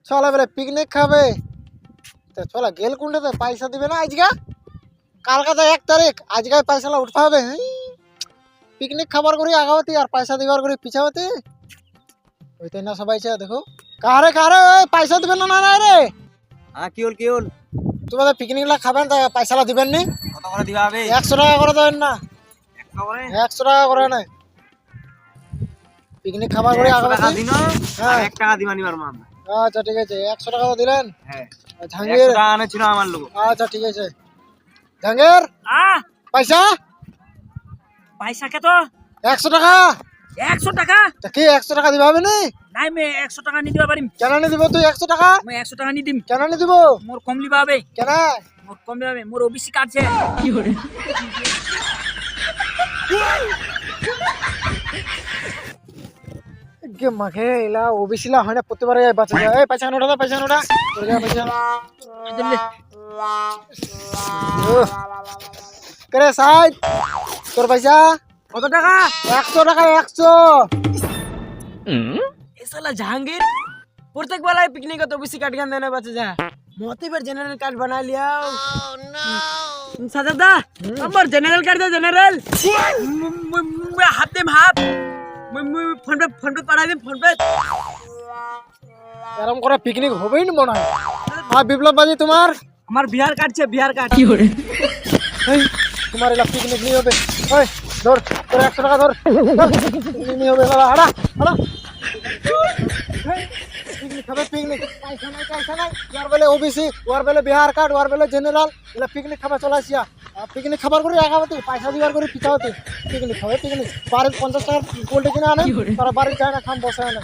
চলে বলে পিকনিক খাবে তো চলে গেল কোনটাতে পয়সা দিবে না আজকে কালকে তো 1 তারিখ আজকে পয়সাটা উঠতে হবে পিকনিক খাবার করি আগাওতি আর পয়সা দিবার করি পিছাওতি ওইতে না সবাই দেখো কারে কারে পয়সা দিবেন না না রে হ্যাঁ কি হল তোমাদের পিকনিকলা খাবেন তো পয়সাটা দিবেন নি কত করে দিবা হবে 100 টাকা করে দেবেন না 100 করে 100 টাকা করে না পিকনিক খাবার করে 100 টাকা আগাওতি দিন হ্যাঁ। আর 1 টাকা দিবা নিবার মান আচ্ছা ঠিক আছে 100 টাকা দিলেন হ্যাঁ জাহাঙ্গীর 100 টাকা আনেছিল আমার লোক আচ্ছা ঠিক আছে জাহাঙ্গীর পয়সা পয়সা কে তো 100 টাকা 100 টাকা তা কি 100 টাকা দিবা হবে নি নাই মে 100 টাকা নি দিবা পারিম কেন নি দিব তুই 100 টাকা মে 100 টাকা নি দিম কেন নি দিব মোর কম লিবা হবে কেন মোর কম লিবা হবে মোর ওবিসি কার্ড আছে কি করে কে মাকে এলা ওবিসিলা হয় না প্রতিবারে বাঁচা যায় এই পয়সা নোটা পয়সা নোটা তোর যা পয়সা করে সাইড তোর পয়সা কত টাকা 100 টাকা 100 এ শালা জাহাঙ্গীর প্রত্যেক বেলায় পিকনিক তো ওবিসি কার্ড গান দেনা বাঁচে যা মতে पर जनरल कार्ड बना लिया सादा আমার জেনারেল কার্ড দে জেনারেল হাত দে হাত ফোন পে পাড়া দে ফোন পে এরকম করে পিকনিক হবেই না মনে হয় আর বিপ্লব বাজি তোমার আমার বিহার কার্ড আছে বিহার কার্ড কি করে এই তোমার এলা পিকনিক নিয়ে হবে ওই ধর তোর 100 টাকা ধর পিকনিক নিয়ে হবে বাবা হাড়া হাড়া পিকনিক খাবে পিকনিক পয়সা নাই ওর বেলে ওবিসি ওর বেলে বিহার কার্ড ওর বেলে জেনারেল এলা পিকনিক খাবার চলে আসিয়া পিকনিক খাবার করে আগাবতি পয়সা দিবার করে পিছাওতি পিকনিক খাবে পিকনিক বাড়ির 50 টাকার কোল্ড কিনে আনে তারা বাড়ির যায় না খাম বসে আনে